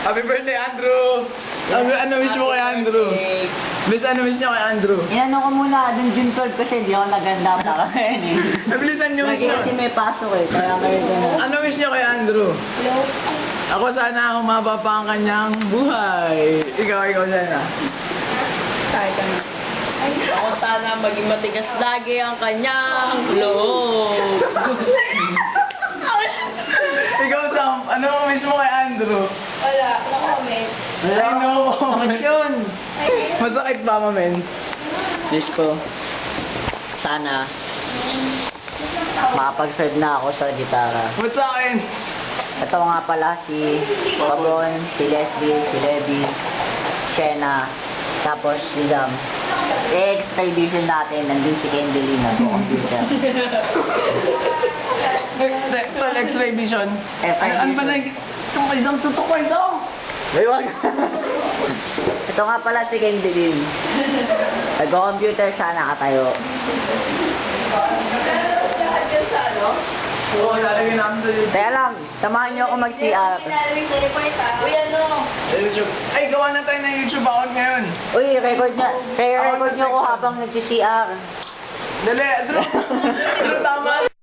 Happy birthday, Andrew! Ano wish mo kay Andrew? Miss, ano wish niyo kay Andrew? Inano ko muna, dun June 12 kasi di ako naganda pa ngayon eh. Nabilisan niyo wish Lagi niyo. kasi may pasok eh, kaya ngayon ko na. Ano wish niyo kay Andrew? Ako sana humaba pa ang kanyang buhay. Ikaw sana. Ako sana maging matigas lagi ang kanyang loob. Ikaw, Sam, ano wish mo kay Andrew? Wala, na-comment. I know. Bakit yun? Masakit ba, mamen? Wish ko, sana makapag-serve na ako sa gitara. Ba't sa akin? Ito nga pala si Pabon, si Leslie, si Levi, Shena, tapos si Dam. Extra edition natin, nandun si Kendall na sa computer. Ito, extra vision. Ano ba na? Itong isang tutok ko, isang! Baywag! Ito nga pala si Kendall. Nag-computer siya, nakatayo. Oo, lalagyan namin sa YouTube. Kaya lang, samahan niyo ako mag-CR. Uy, ano? YouTube. Ay, gawa na tayo ng YouTube account ngayon. Uy, record niyo ako habang nag-CR. Dali, Drew. Drew, tama.